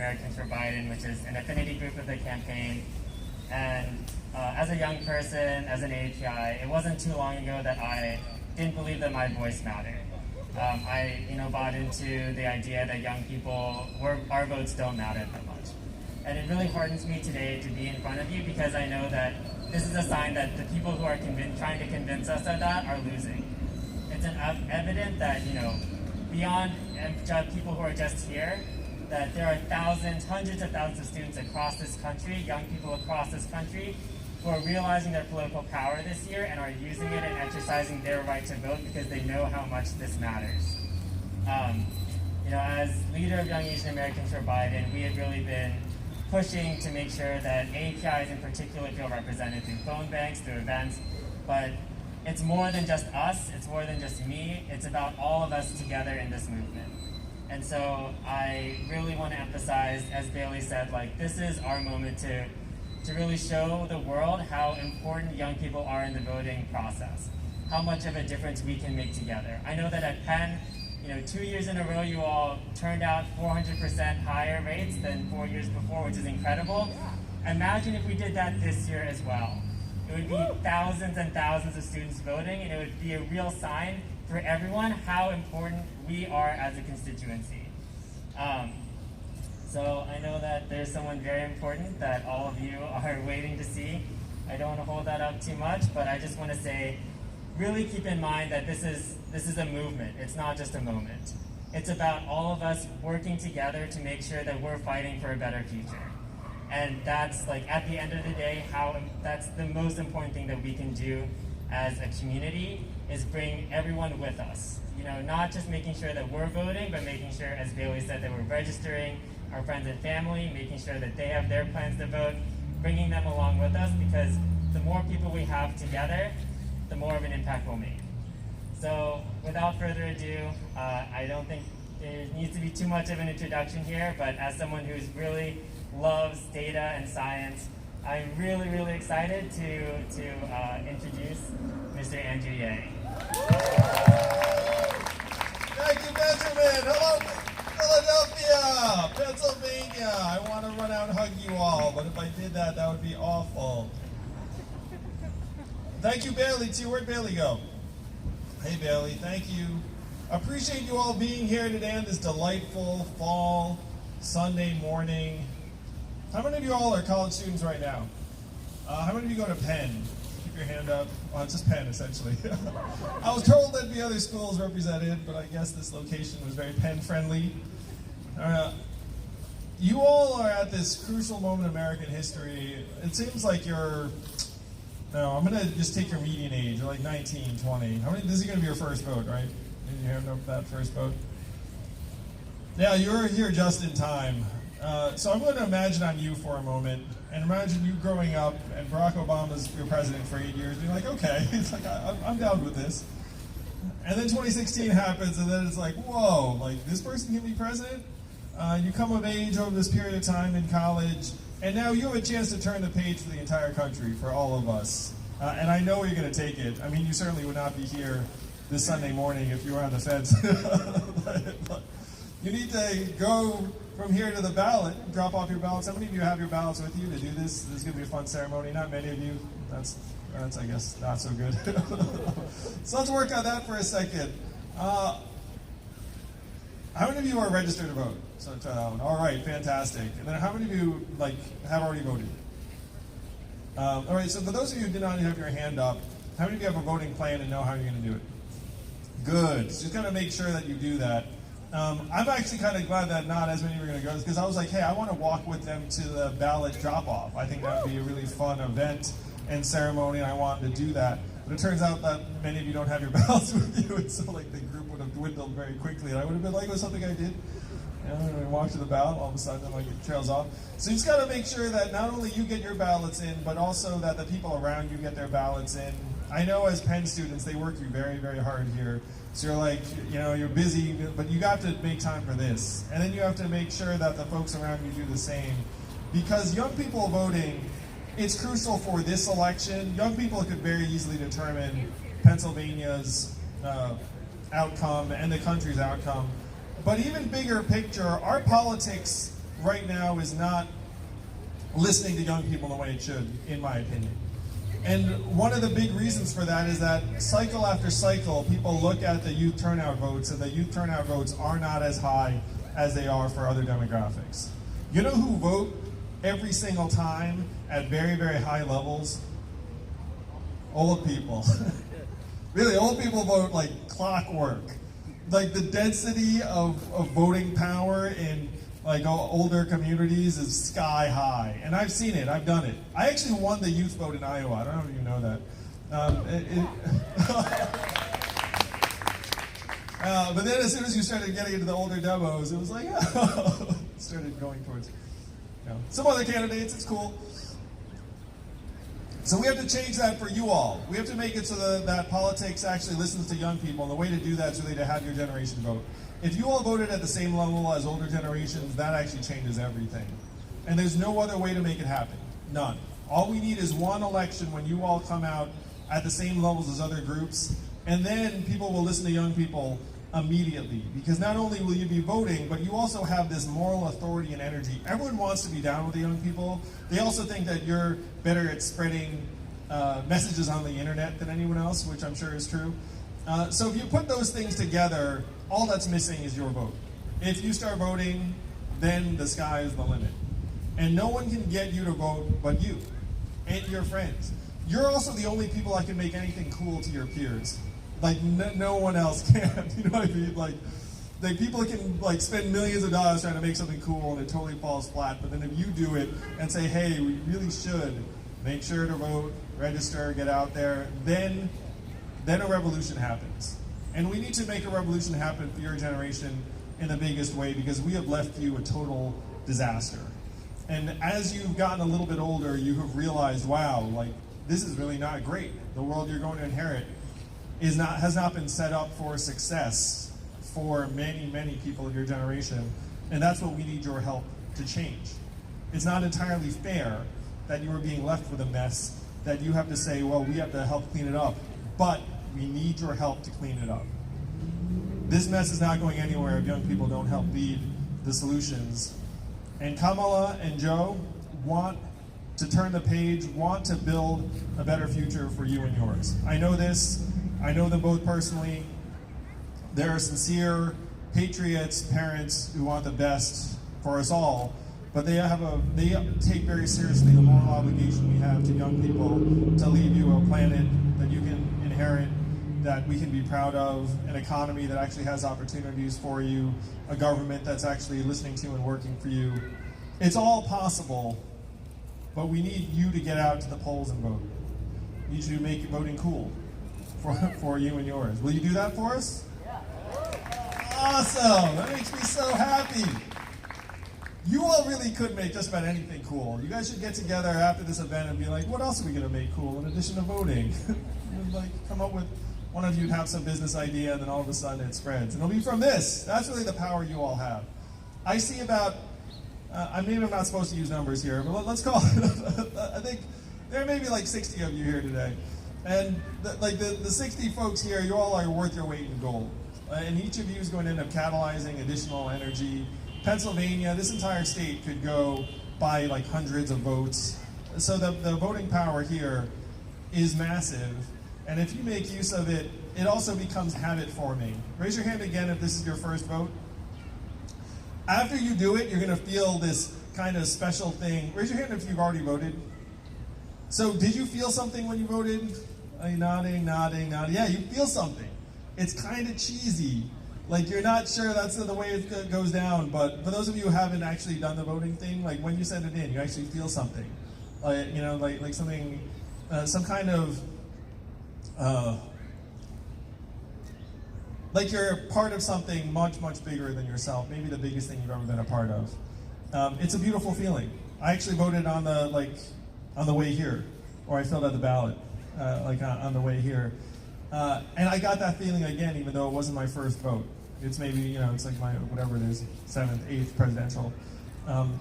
Americans for Biden, which is an affinity group of the campaign. And as a young person, as an API, it wasn't too long ago that I didn't believe that my voice mattered. I bought into the idea that young people, our votes don't matter that much. And it really hardens me today to be in front of you because I know that this is a sign that the people who are trying to convince us of that are losing. It's evident that, beyond people who are just here, that there are thousands, hundreds of thousands of students across this country, young people across this country, who are realizing their political power this year and are using it and exercising their right to vote because they know how much this matters. As leader of Young Asian Americans for Biden, we have really been pushing to make sure that APIs in particular feel represented through phone banks, through events, but it's more than just us, it's more than just me, it's about all of us together in this movement. And so I really want to emphasize, as Bailey said, this is our moment to really show the world how important young people are in the voting process, how much of a difference we can make together. I know that at Penn, 2 years in a row, you all turned out 400% higher rates than 4 years before, which is incredible. Imagine if we did that this year as well. It would be thousands and thousands of students voting, and it would be a real sign for everyone how important we are as a constituency. So I know that there's someone very important that all of you are waiting to see. I don't want to hold that up too much, but I just want to say, really keep in mind that this is a movement. It's not just a moment. It's about all of us working together to make sure that we're fighting for a better future. And that's at the end of the day, that's the most important thing that we can do as a community is bring everyone with us. Not just making sure that we're voting, but making sure, as Bailey said, that we're registering our friends and family, making sure that they have their plans to vote, bringing them along with us, because the more people we have together, the more of an impact we'll make. So without further ado, I don't think there needs to be too much of an introduction here, but as someone who's really loves data and science, I'm really, really excited to introduce Mr. Andrew Yang. Thank you, Benjamin. Hello, Philadelphia, Pennsylvania. I want to run out and hug you all, but if I did that, that would be awful. Thank you, Bailey, too. Where'd Bailey go? Hey, Bailey, thank you. Appreciate you all being here today on this delightful fall Sunday morning. How many of you all are college students right now? How many of you go to Penn? Keep your hand up. Well, it's just Penn, essentially. I was told there'd be other schools represented, but I guess this location was very Penn-friendly. You all are at this crucial moment in American history. It seems like I'm going to just take your median age. You're like 19, 20. This is going to be your first vote, right? Did you have that first vote? Yeah, you were here just in time. So I'm going to imagine on you for a moment, and imagine you growing up, and Barack Obama's your president for 8 years, being like, okay, it's like, I'm down with this. And then 2016 happens, and then it's like, whoa, this person can be president? You come of age over this period of time in college, and now you have a chance to turn the page for the entire country, for all of us. And I know you're going to take it. I mean, you certainly would not be here this Sunday morning if you were on the fence. But you need to go from here to the ballot, drop off your ballots. How many of you have your ballots with you to do this? This is going to be a fun ceremony. Not many of you. That's I guess, not so good. So let's work on that for a second. How many of you are registered to vote? So try that one. All right, fantastic. And then how many of you have already voted? All right, so for those of you who did not have your hand up, how many of you have a voting plan and know how you're going to do it? Good. So just got to make sure that you do that. I'm actually kind of glad that not as many were going to go, because I was like, hey, I want to walk with them to the ballot drop-off. I think that would be a really fun event and ceremony, and I wanted to do that. But it turns out that many of you don't have your ballots with you, and so the group would have dwindled very quickly, and I would have been like, it was something I did. And we walk to the ballot, all of a sudden it trails off. So you just got to make sure that not only you get your ballots in, but also that the people around you get their ballots in. I know as Penn students, they work you very, very hard here. So you're like, you're busy, but you got to make time for this. And then you have to make sure that the folks around you do the same. Because young people voting, it's crucial for this election. Young people could very easily determine Pennsylvania's outcome and the country's outcome. But even bigger picture, our politics right now is not listening to young people the way it should, in my opinion. And one of the big reasons for that is that cycle after cycle, people look at the youth turnout votes, and the youth turnout votes are not as high as they are for other demographics. You know who vote every single time at very, very high levels? Old people. Really, old people vote like clockwork. Like the density of voting power in like older communities is sky high. And I've seen it, I've done it. I actually won the youth vote in Iowa. I don't know if you know that. But then as soon as you started getting into the older demos, it was like, oh, started going towards some other candidates, it's cool. So we have to change that for you all. We have to make it so that politics actually listens to young people, and the way to do that is really to have your generation vote. If you all voted at the same level as older generations, that actually changes everything. And there's no other way to make it happen. None. All we need is one election when you all come out at the same levels as other groups, and then people will listen to young people immediately. Because not only will you be voting, but you also have this moral authority and energy. Everyone wants to be down with the young people. They also think that you're better at spreading messages on the internet than anyone else, which I'm sure is true. So if you put those things together, all that's missing is your vote. If you start voting, then the sky is the limit. And no one can get you to vote but you and your friends. You're also the only people that can make anything cool to your peers. Like no one else can. You know what I mean? Like people can like spend millions of dollars trying to make something cool and it totally falls flat. But then if you do it and say, hey, we really should make sure to vote, register, get out there, then a revolution happens. And we need to make a revolution happen for your generation in the biggest way, because we have left you a total disaster. And as you've gotten a little bit older, you have realized, wow, like this is really not great. The world you're going to inherit has not been set up for success for many, many people of your generation. And that's what we need your help to change. It's not entirely fair that you are being left with a mess that you have to say, well, we have to help clean it up. But we need your help to clean it up. This mess is not going anywhere if young people don't help lead the solutions. And Kamala and Joe want to turn the page, want to build a better future for you and yours. I know this. I know them both personally. They're sincere patriots, parents who want the best for us all. But they take very seriously the moral obligation we have to young people to leave you a planet that you can inherit, that we can be proud of, an economy that actually has opportunities for you, a government that's actually listening to and working for you. It's all possible, but we need you to get out to the polls and vote. We need you to make voting cool for you and yours. Will you do that for us? Yeah. Awesome! That makes me so happy. You all really could make just about anything cool. You guys should get together after this event and be like, what else are we going to make cool in addition to voting? And like come up with, one of you would have some business idea, and then all of a sudden it spreads. And it'll be from this. That's really the power you all have. I see about, maybe I'm not supposed to use numbers here, but let's call it, I think there may be like 60 of you here today. And the 60 folks here, you all are worth your weight in gold. And each of you is going to end up catalyzing additional energy. Pennsylvania, this entire state could go by like hundreds of votes. So the voting power here is massive. And if you make use of it, it also becomes habit forming. Raise your hand again if this is your first vote. After you do it, you're going to feel this kind of special thing. Raise your hand if you've already voted. So did you feel something when you voted? Are you nodding? Yeah, you feel something. It's kind of cheesy. Like you're not sure that's the way it goes down, but for those of you who haven't actually done the voting thing, like when you send it in, you actually feel something. Like something, some kind of, like you're part of something much, much bigger than yourself, maybe the biggest thing you've ever been a part of. It's a beautiful feeling. I actually voted on the way here, or I filled out the ballot, on the way here. And I got that feeling again, even though it wasn't my first vote. It's maybe, it's like my, whatever it is, 7th, 8th presidential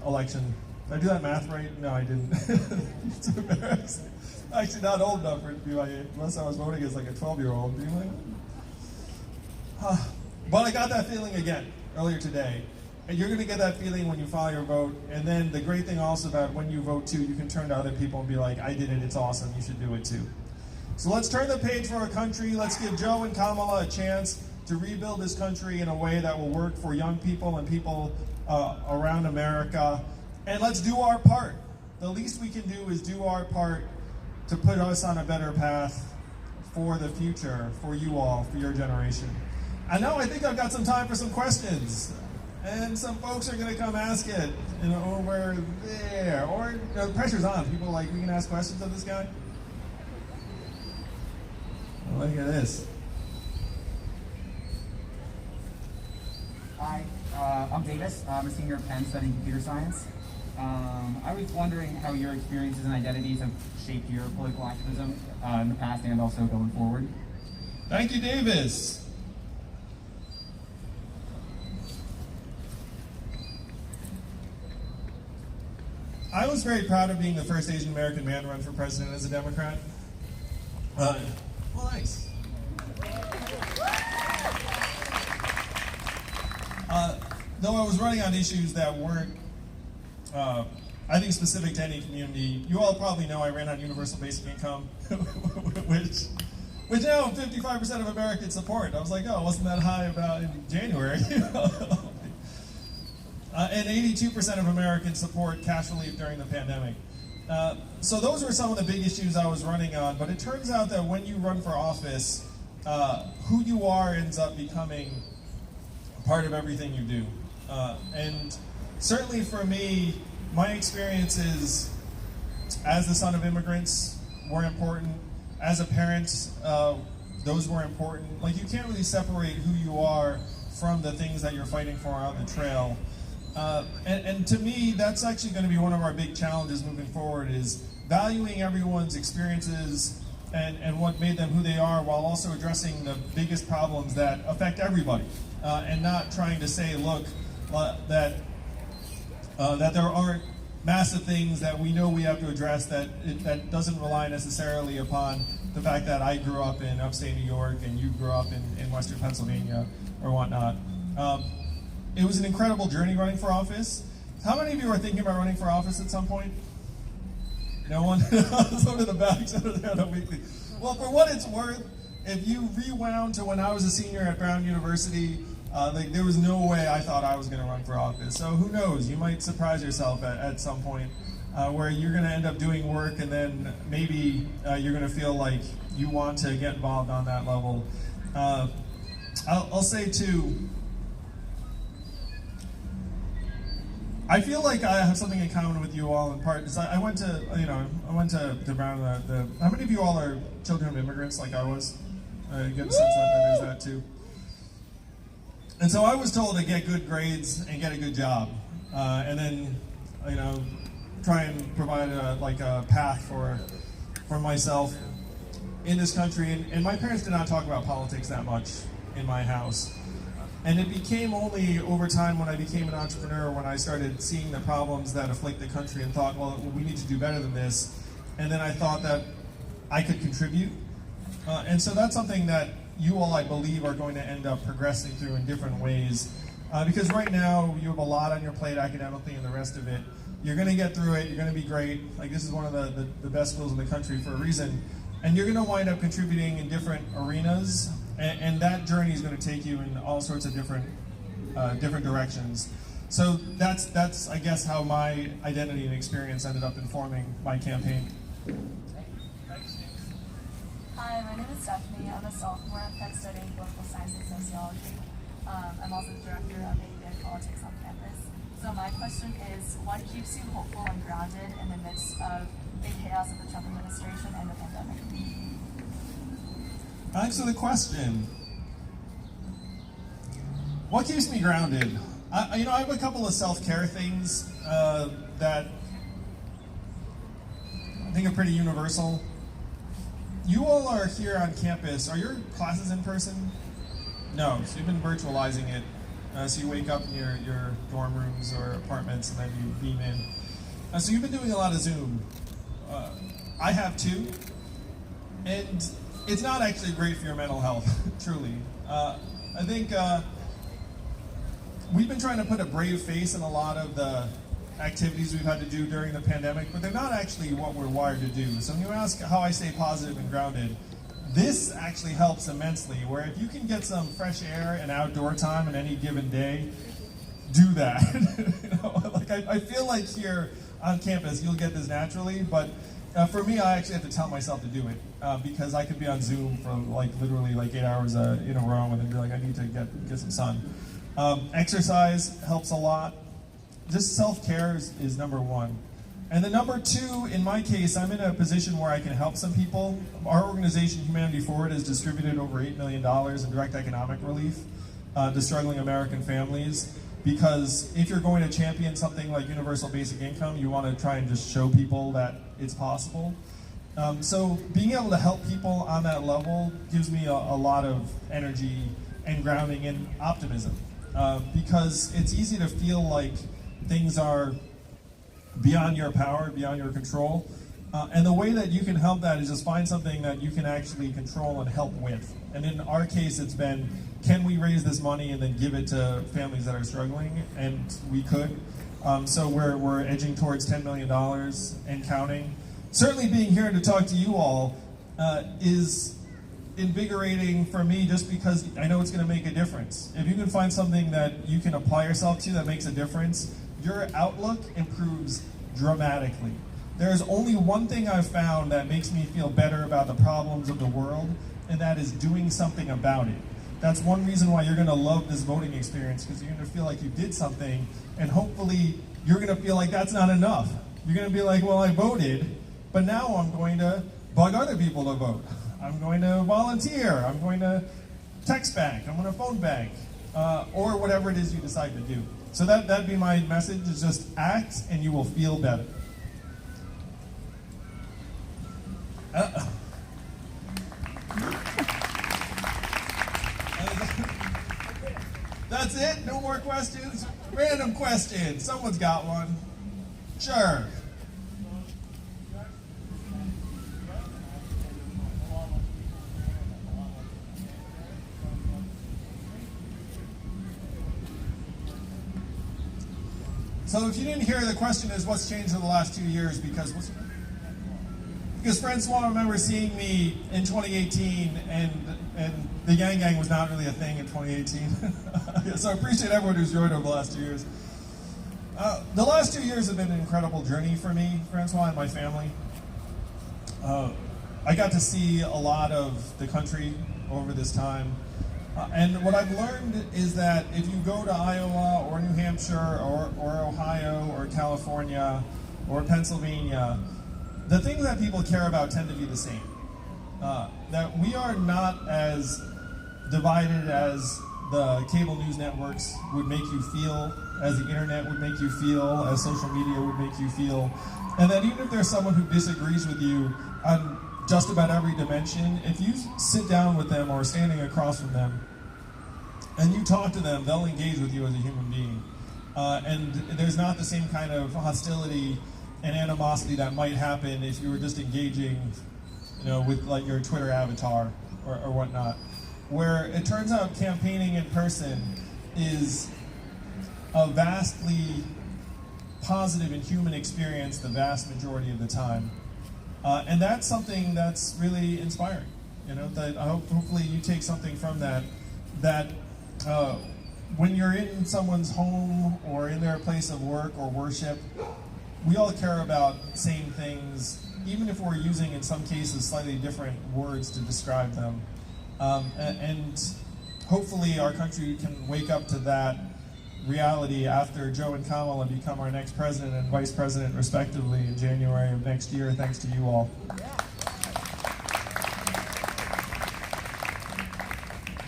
election. Did I do that math right? No, I didn't. It's embarrassing. I'm actually not old enough for it to be my, unless I was voting as like a 12-year-old. But I got that feeling again earlier today. And you're going to get that feeling when you file your vote. And then the great thing also about when you vote too, you can turn to other people and be like, I did it, it's awesome, you should do it too. So let's turn the page for our country. Let's give Joe and Kamala a chance to rebuild this country in a way that will work for young people and people around America. And let's do our part. The least we can do is do our part to put us on a better path for the future, for you all, for your generation. I think I've got some time for some questions. And some folks are going to come ask it, over there. Or, the pressure's on. People are like, we can ask questions of this guy? Look at this. Hi, I'm Davis. I'm a senior at Penn studying computer science. I was wondering how your experiences and identities have shaped your political activism in the past and also going forward. Thank you, Davis. I was very proud of being the first Asian American man to run for president as a Democrat. Well, nice. Though I was running on issues that weren't, I think, specific to any community. You all probably know I ran on universal basic income, which now 55% of Americans support. I was like, oh, wasn't that high about in January? And 82% of Americans support cash relief during the pandemic. So those were some of the big issues I was running on, but it turns out that when you run for office, who you are ends up becoming part of everything you do. And certainly for me, my experiences as the son of immigrants were important. As a parent, those were important. Like, you can't really separate who you are from the things that you're fighting for on the trail. And to me, that's actually going to be one of our big challenges moving forward, is valuing everyone's experiences and what made them who they are, while also addressing the biggest problems that affect everybody, and not trying to say, look, that there aren't massive things that we know we have to address, that doesn't rely necessarily upon the fact that I grew up in upstate New York and you grew up in Western Pennsylvania or whatnot. It was an incredible journey running for office. How many of you are thinking about running for office at some point? No one? Some of the backs over there on a weekly. Well, for what it's worth, if you rewound to when I was a senior at Brown University, there was no way I thought I was going to run for office. So who knows? You might surprise yourself at some point where you're going to end up doing work, and then maybe you're going to feel like you want to get involved on that level. I'll say too, I feel like I have something in common with you all in part. Because I went to Brown. How many of you all are children of immigrants like I was? You get a sense that there's that too. And so I was told to get good grades and get a good job, and then, try and provide a path for myself in this country. And my parents did not talk about politics that much in my house. And it became only over time, when I became an entrepreneur, when I started seeing the problems that afflict the country and thought, well, we need to do better than this. And then I thought that I could contribute. And so that's something that you all, I believe, are going to end up progressing through in different ways. Because right now, you have a lot on your plate academically and the rest of it. You're going to get through it. You're going to be great. Like, this is one of the best schools in the country for a reason. And you're going to wind up contributing in different arenas. And that journey is going to take you in all sorts of different directions. So that's I guess how my identity and experience ended up informing my campaign. Hi, my name is Stephanie. I'm a sophomore at Penn studying political science and sociology. I'm also the director of media and politics on campus. So my question is, what keeps you hopeful and grounded in the midst of the chaos of the Trump administration and the pandemic? Thanks for the question. What keeps me grounded? I have a couple of self-care things that I think are pretty universal. You all are here on campus. Are your classes in person? No, so you've been virtualizing it. So you wake up in your dorm rooms or apartments and then you beam in. So you've been doing a lot of Zoom. I have too. And it's not actually great for your mental health, truly. I think we've been trying to put a brave face in a lot of the activities we've had to do during the pandemic, but they're not actually what we're wired to do. So when you ask how I stay positive and grounded, this actually helps immensely, where if you can get some fresh air and outdoor time in any given day, do that. Like I feel like here on campus you'll get this naturally, but for me I actually have to tell myself to do it because I could be on Zoom for literally 8 hours in a row and then be like, I need to get some sun. Exercise helps a lot. Just self-care is number one. And then number two, in my case, I'm in a position where I can help some people. Our organization, Humanity Forward, has distributed over $8 million in direct economic relief to struggling American families. Because if you're going to champion something like universal basic income, you want to try and just show people that it's possible. So being able to help people on that level gives me a lot of energy and grounding and optimism. Because it's easy to feel like things are beyond your power, beyond your control. And the way that you can help that is just find something that you can actually control and help with. And in our case, it's been, can we raise this money and then give it to families that are struggling? And we could. So we're edging towards $10 million and counting. Certainly being here to talk to you all is invigorating for me just because I know it's going to make a difference. If you can find something that you can apply yourself to that makes a difference, your outlook improves dramatically. There's only one thing I've found that makes me feel better about the problems of the world, and that is doing something about it. That's one reason why you're going to love this voting experience, because you're going to feel like you did something, and hopefully you're going to feel like that's not enough. You're going to be like, well, I voted, but now I'm going to bug other people to vote. I'm going to volunteer. I'm going to text bank. I'm going to phone bank, or whatever it is you decide to do. So that'd be my message, is just act and you will feel better. That's it? No more questions? Random questions. Someone's got one. Sure. So if you didn't hear, the question is what's changed in the last 2 years, because Francois, I remember seeing me in 2018 and the Yang Gang was not really a thing in 2018. So I appreciate everyone who's joined over the last 2 years. The last 2 years have been an incredible journey for me, Francois, and my family. I got to see a lot of the country over this time. And what I've learned is that if you go to Iowa or New Hampshire or Ohio or California or Pennsylvania, the things that people care about tend to be the same. That we are not as divided as the cable news networks would make you feel, as the internet would make you feel, as social media would make you feel. And that even if there's someone who disagrees with you on just about every dimension, if you sit down with them or standing across from them and you talk to them, they'll engage with you as a human being. And there's not the same kind of hostility and animosity that might happen if you were just engaging, with like your Twitter avatar or whatnot. Where it turns out campaigning in person is a vastly positive and human experience the vast majority of the time. And that's something that's really inspiring. That hopefully you take something from that when you're in someone's home or in their place of work or worship, we all care about same things, even if we're using, in some cases, slightly different words to describe them. And hopefully our country can wake up to that reality after Joe and Kamala become our next president and vice president, respectively, in January of next year, thanks to you all.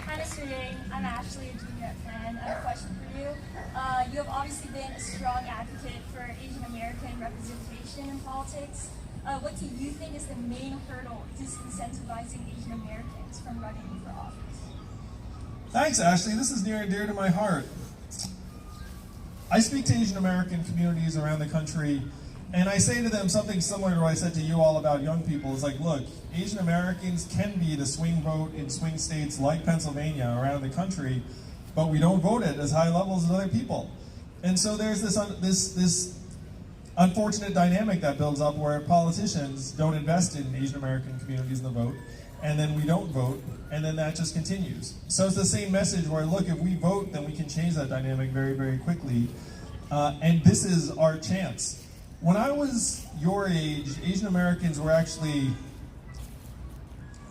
Hi, Mr. Yang. I'm Ashley, a junior at Penn. I have a question for you. You have obviously been a strong advocate for Asian American representation in politics. What do you think is the main hurdle disincentivizing Asian Americans from running for office? Thanks, Ashley. This is near and dear to my heart. I speak to Asian American communities around the country, and I say to them something similar to what I said to you all about young people. It's like, look, Asian Americans can be the swing vote in swing states like Pennsylvania around the country, but we don't vote at as high levels as other people. And so there's this unfortunate dynamic that builds up where politicians don't invest in Asian American communities in the vote, and then we don't vote, and then that just continues. So it's the same message where, look, if we vote, then we can change that dynamic very, very quickly. And this is our chance. When I was your age, Asian Americans were actually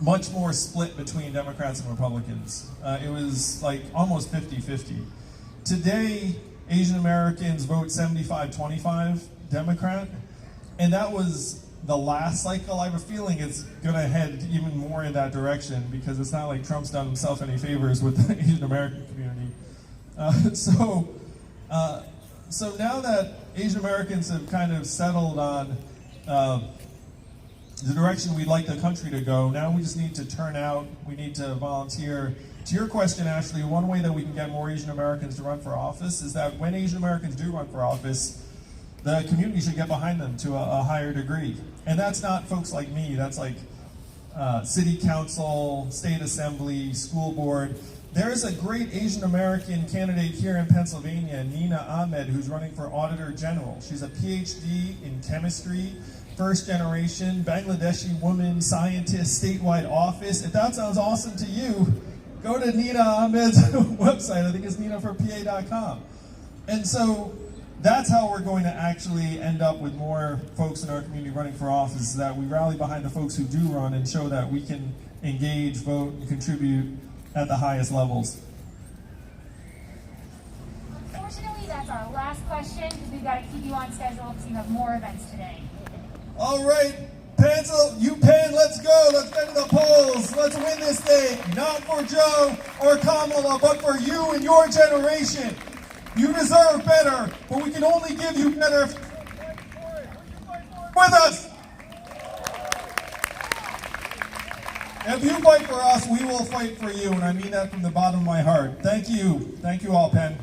much more split between Democrats and Republicans. It was like almost 50-50. Today, Asian Americans vote 75-25 Democrat, and that was the last cycle. I have a feeling it's going to head even more in that direction because it's not like Trump's done himself any favors with the Asian American community. So now that Asian Americans have kind of settled on the direction we'd like the country to go, now we just need to turn out, we need to volunteer. To your question, Ashley, one way that we can get more Asian Americans to run for office is that when Asian Americans do run for office, the community should get behind them to a higher degree. And that's not folks like me, that's like city council, state assembly, school board. There's a great Asian American candidate here in Pennsylvania, Nina Ahmed, who's running for Auditor General. She's a PhD in chemistry, first generation, Bangladeshi woman, scientist, statewide office. If that sounds awesome to you, go to Nina Ahmed's website. I think it's ninaforpa.com. And so that's how we're going to actually end up with more folks in our community running for office, is that we rally behind the folks who do run and show that we can engage, vote, and contribute at the highest levels. Unfortunately, that's our last question because we've got to keep you on schedule because you have more events today. All right, Penn, let's go. Let's get to the polls. Let's win this thing. Not for Joe or Kamala, but for you and your generation. You deserve better, but we can only give you better if you with us. If you fight for us, we will fight for you, and I mean that from the bottom of my heart. Thank you. Thank you all, Penn.